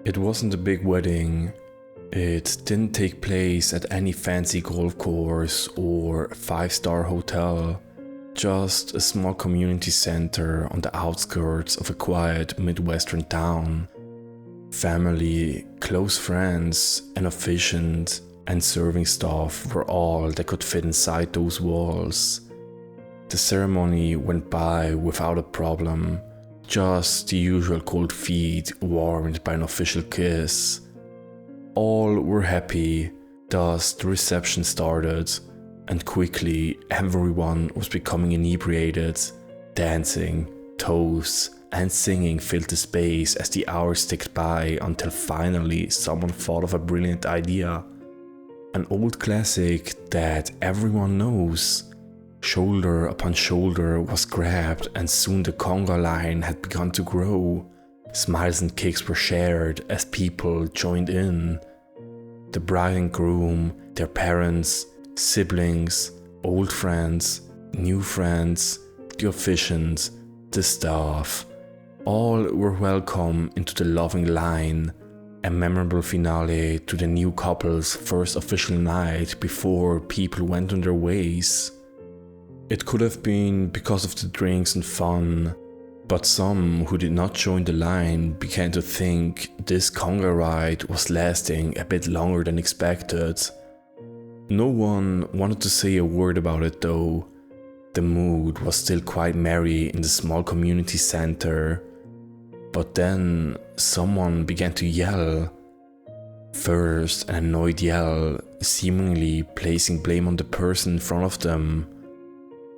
It wasn't a big wedding. It didn't take place at any fancy golf course or five-star hotel. Just a small community center on the outskirts of a quiet Midwestern town. Family, close friends, an officiant, and serving staff were all that could fit inside those walls. The ceremony went by without a problem, just the usual cold feet warmed by an official kiss. All were happy, thus the reception started, and quickly everyone was becoming inebriated. Dancing, toasts, and singing filled the space as the hours ticked by until finally someone thought of a brilliant idea. An old classic that everyone knows. Shoulder upon shoulder was grabbed and soon the conga line had begun to grow. Smiles and kicks were shared as people joined in. The bride and groom, their parents, siblings, old friends, new friends, the officiants, the staff, all were welcome into the loving line, a memorable finale to the new couple's first official night before people went on their ways. It could have been because of the drinks and fun, but some who did not join the line began to think this conga ride was lasting a bit longer than expected. No one wanted to say a word about it though. The mood was still quite merry in the small community center. But then someone began to yell. First, an annoyed yell, seemingly placing blame on the person in front of them.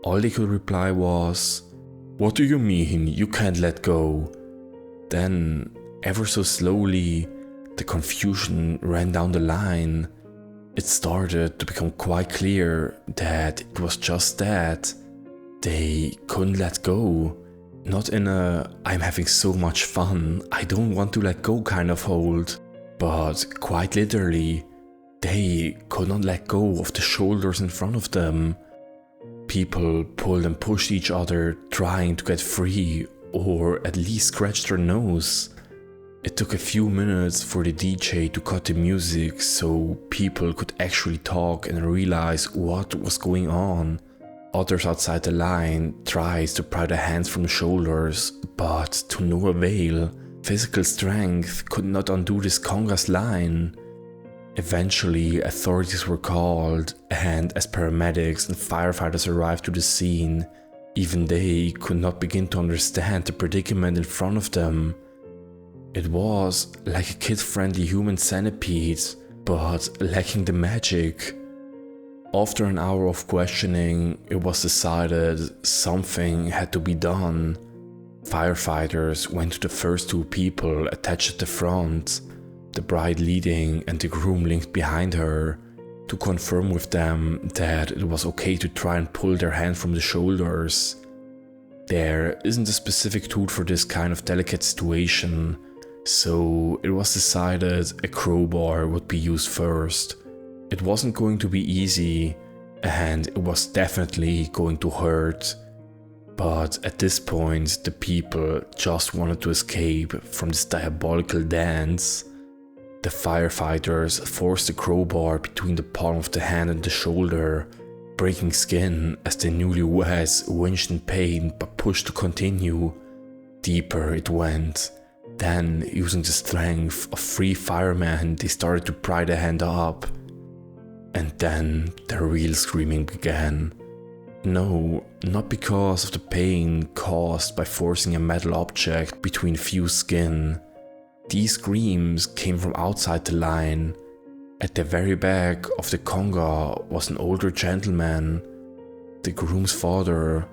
All they could reply was, "What do you mean, you can't let go?" Then, ever so slowly, the confusion ran down the line. It started to become quite clear that it was just that. They couldn't let go. Not in a "I'm having so much fun, I don't want to let go" kind of hold, but quite literally, they could not let go of the shoulders in front of them. People pulled and pushed each other, trying to get free, or at least scratch their nose. It took a few minutes for the DJ to cut the music so people could actually talk and realize what was going on. Others outside the line tried to pry their hands from the shoulders, but to no avail. Physical strength could not undo this conga's line. Eventually, authorities were called, and as paramedics and firefighters arrived to the scene, even they could not begin to understand the predicament in front of them. It was like a kid-friendly human centipede, but lacking the magic. After an hour of questioning, it was decided something had to be done. Firefighters went to the first two people attached at the front, the bride leading and the groom linked behind her, to confirm with them that it was okay to try and pull their hand from the shoulders. There isn't a specific tool for this kind of delicate situation, so it was decided a crowbar would be used first. It wasn't going to be easy, and it was definitely going to hurt. But at this point, the people just wanted to escape from this diabolical dance. The firefighters forced the crowbar between the palm of the hand and the shoulder, breaking skin as the newlyweds winched in pain but pushed to continue. Deeper it went. Then, using the strength of 3 firemen, they started to pry the hand up. And then the real screaming began. No, not because of the pain caused by forcing a metal object between fused skin. These screams came from outside the line. At the very back of the conga was an older gentleman, the groom's father,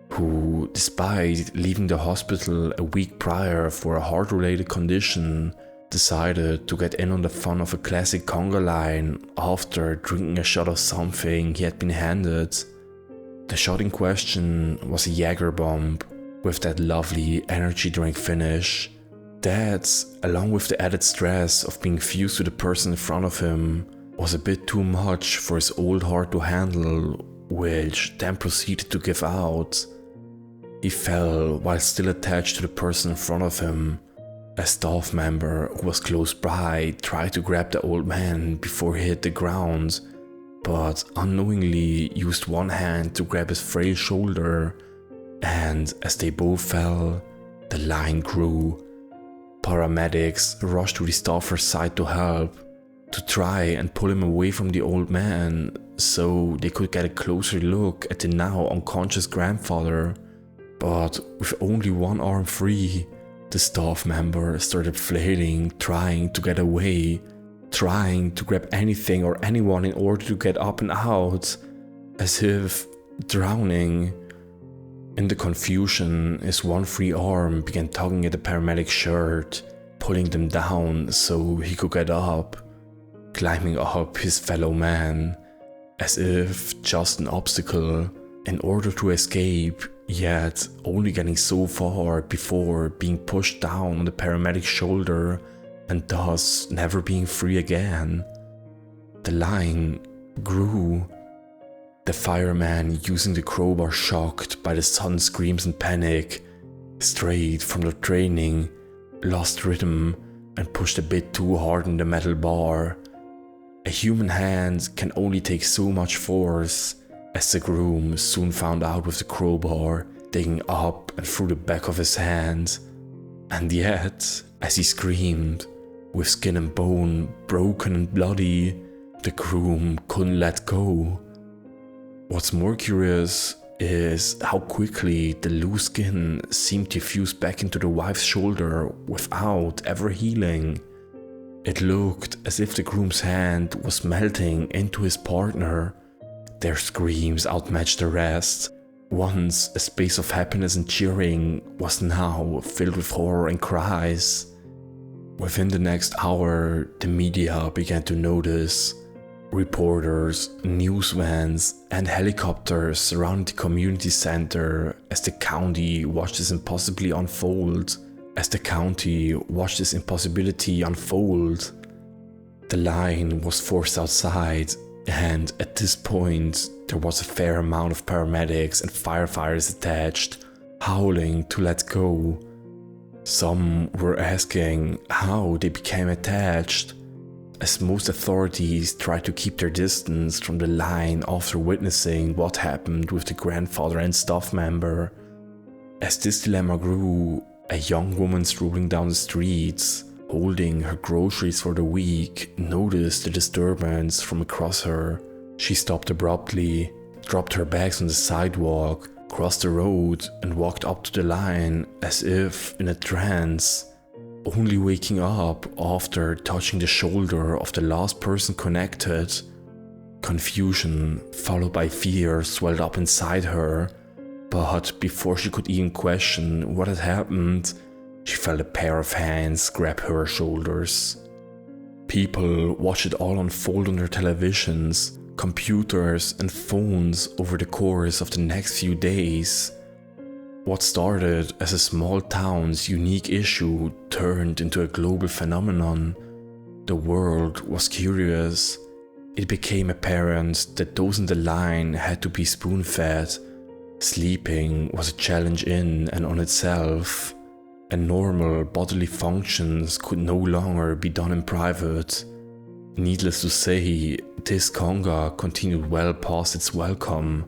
who, despite leaving the hospital a week prior for a heart-related condition, decided to get in on the fun of a classic conga line after drinking a shot of something he had been handed. The shot in question was a Jaeger bomb with that lovely energy drink finish. That, along with the added stress of being fused to the person in front of him, was a bit too much for his old heart to handle, which then proceeded to give out. He fell while still attached to the person in front of him. A staff member who was close by tried to grab the old man before he hit the ground, but unknowingly used one hand to grab his frail shoulder, and as they both fell, the line grew. Paramedics rushed to the staffer's side to help, to try and pull him away from the old man so they could get a closer look at the now unconscious grandfather. But with only one arm free, the staff member started flailing, trying to get away, trying to grab anything or anyone in order to get up and out, as if drowning. In the confusion, his one free arm began tugging at the paramedic's shirt, pulling them down so he could get up, climbing up his fellow man, as if just an obstacle, in order to escape, yet only getting so far before being pushed down on the paramedic's shoulder and thus never being free again. The line grew. The fireman using the crowbar, shocked by the sudden screams and panic, strayed from their training, lost rhythm and pushed a bit too hard on the metal bar. A human hand can only take so much force, as the groom soon found out with the crowbar digging up and through the back of his hand. And yet, as he screamed, with skin and bone broken and bloody, the groom couldn't let go. What's more curious is how quickly the loose skin seemed to fuse back into the wife's shoulder without ever healing. It looked as if the groom's hand was melting into his partner. Their screams outmatched the rest. Once a space of happiness and cheering was now filled with horror and cries. Within the next hour, the media began to notice. Reporters, news vans, and helicopters surrounded the community center as the county watched this impossibility unfold. The line was forced outside, and at this point, there was a fair amount of paramedics and firefighters attached, howling to let go. Some were asking how they became attached, as most authorities tried to keep their distance from the line after witnessing what happened with the grandfather and staff member. As this dilemma grew, a young woman strolling down the streets, holding her groceries for the week, noticed the disturbance from across her. She stopped abruptly, dropped her bags on the sidewalk, crossed the road and walked up to the line as if in a trance, only waking up after touching the shoulder of the last person connected. Confusion, followed by fear, swelled up inside her, but before she could even question what had happened, she felt a pair of hands grab her shoulders. People watched it all unfold on their televisions, computers and phones over the course of the next few days. What started as a small town's unique issue turned into a global phenomenon. The world was curious. It became apparent that those in the line had to be spoon-fed. Sleeping was a challenge in and on itself, and normal bodily functions could no longer be done in private. Needless to say, this Conga continued well past its welcome.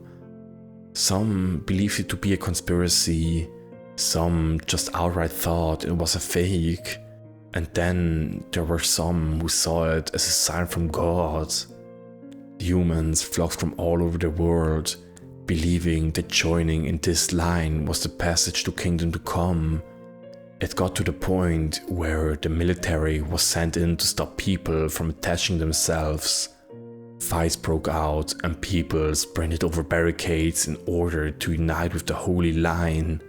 Some believed it to be a conspiracy, some just outright thought it was a fake, and then there were some who saw it as a sign from God. Humans flocked from all over the world, believing that joining in this line was the passage to kingdom to come. It got to the point where the military was sent in to stop people from attaching themselves. Fights broke out and people sprinted over barricades in order to unite with the Holy Line.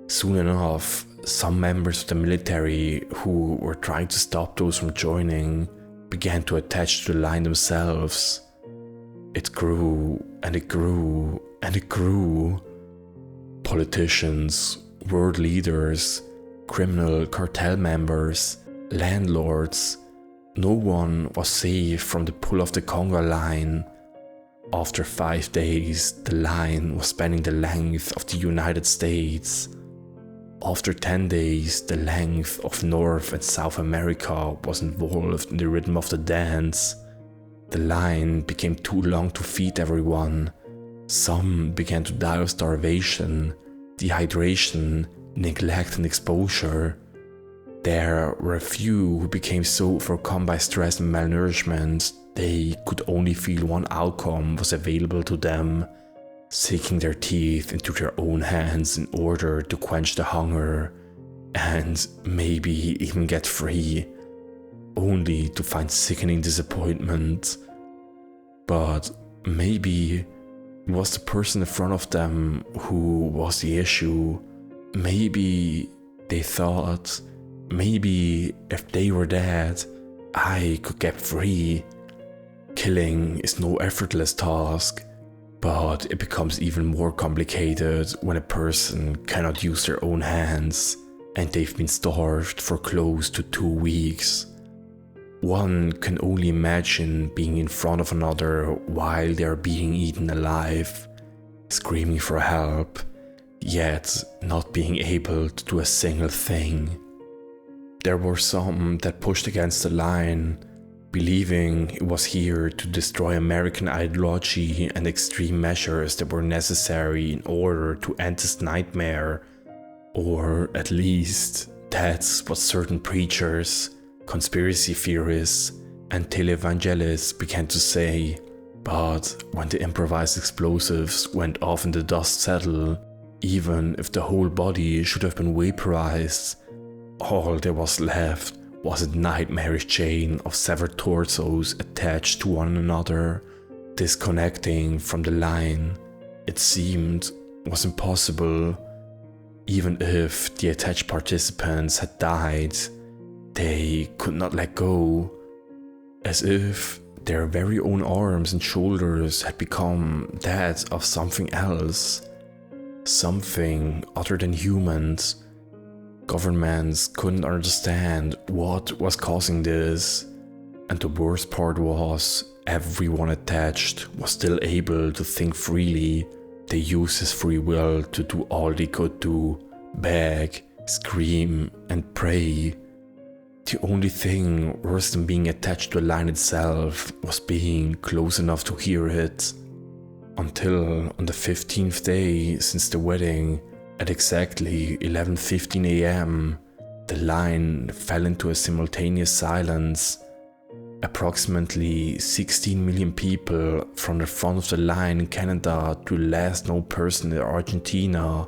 Soon enough, some members of the military who were trying to stop those from joining began to attach to the line themselves. It grew and it grew and it grew. Politicians, world leaders, criminal cartel members, landlords, no one was safe from the pull of the Conga line. After 5 days, the line was spanning the length of the United States. After 10 days, the length of North and South America was involved in the rhythm of the dance. The line became too long to feed everyone. Some began to die of starvation, dehydration, neglect and exposure. There were a few who became so overcome by stress and malnourishment they could only feel one outcome was available to them: sinking their teeth into their own hands in order to quench the hunger and maybe even get free, only to find sickening disappointment. But maybe it was the person in front of them who was the issue. Maybe they thought, maybe if they were dead, I could get free. Killing is no effortless task, but it becomes even more complicated when a person cannot use their own hands and they've been starved for close to 2 weeks. One can only imagine being in front of another while they are being eaten alive, screaming for help, yet not being able to do a single thing. There were some that pushed against the line, believing it was here to destroy American ideology and extreme measures that were necessary in order to end this nightmare, or at least that's what certain preachers, conspiracy theorists, and televangelists began to say. But when the improvised explosives went off and the dust settled, even if the whole body should have been vaporized, all there was left was a nightmarish chain of severed torsos attached to one another, disconnecting from the line. It seemed was impossible. Even if the attached participants had died, they could not let go, as if their very own arms and shoulders had become that of something else, something other than humans. Governments couldn't understand what was causing this, and the worst part was everyone attached was still able to think freely. They used his free will to do all they could do: beg, scream, and pray. The only thing worse than being attached to a line itself was being close enough to hear it. Until on the 15th day since the wedding, at exactly 11:15 a.m., the line fell into a simultaneous silence. Approximately 16 million people from the front of the line in Canada to the last known person in Argentina,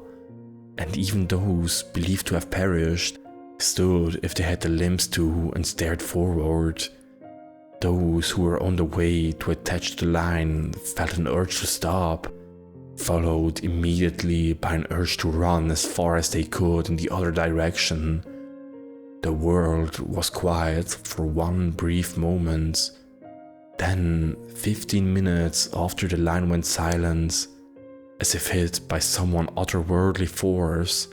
and even those believed to have perished, stood if they had the limbs to and stared forward. Those who were on the way to attach to the line felt an urge to stop, followed immediately by an urge to run as far as they could in the other direction. The world was quiet for one brief moment. Then, 15 minutes after the line went silent, as if hit by some otherworldly force,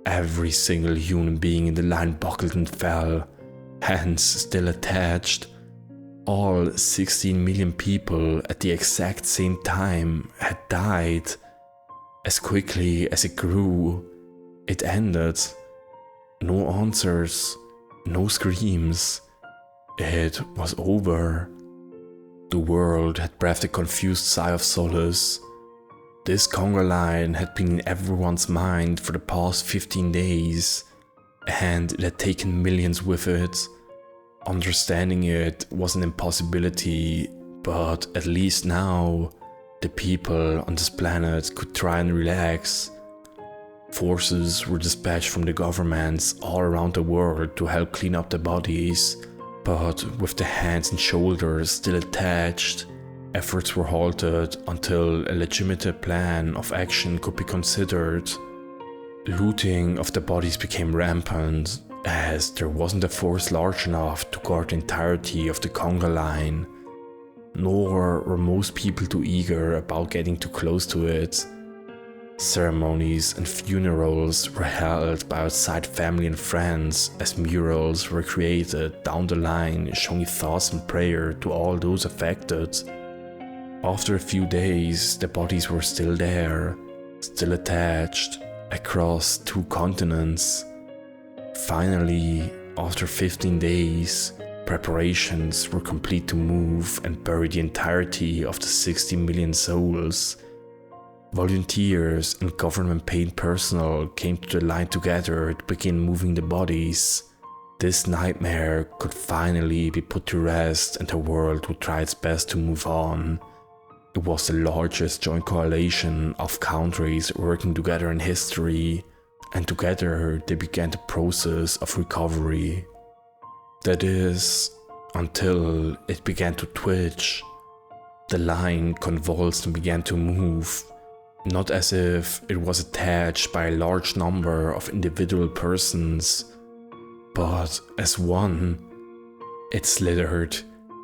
every single human being in the line buckled and fell, hands still attached. All 16 million people at the exact same time had died. As quickly as it grew, it ended. No answers, no screams. It was over. The world had breathed a confused sigh of solace. This Conga line had been in everyone's mind for the past 15 days, and it had taken millions with it. Understanding it was an impossibility, but at least now, the people on this planet could try and relax. Forces were dispatched from the governments all around the world to help clean up the bodies, but with the hands and shoulders still attached, efforts were halted until a legitimate plan of action could be considered. Looting of the bodies became rampant, as there wasn't a force large enough to guard the entirety of the Conga line, nor were most people too eager about getting too close to it. Ceremonies and funerals were held by outside family and friends, as murals were created down the line showing thoughts and prayer to all those affected. After a few days, the bodies were still there, still attached, across 2 continents. Finally, after 15 days, preparations were complete to move and bury the entirety of the 60 million souls. Volunteers and government-paid personnel came to the line together to begin moving the bodies. This nightmare could finally be put to rest and the world would try its best to move on. It was the largest joint coalition of countries working together in history, and together they began the process of recovery. That is, until it began to twitch. The line convulsed and began to move, not as if it was attached by a large number of individual persons, but as one. It slithered,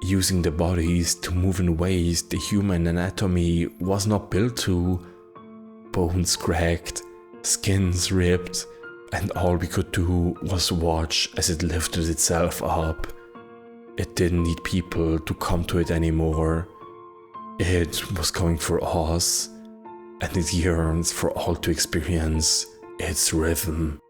using the bodies to move in ways the human anatomy was not built to. Bones cracked, skins ripped, and all we could do was watch as it lifted itself up. It didn't need people to come to it anymore. It was coming for us, and it yearns for all to experience its rhythm.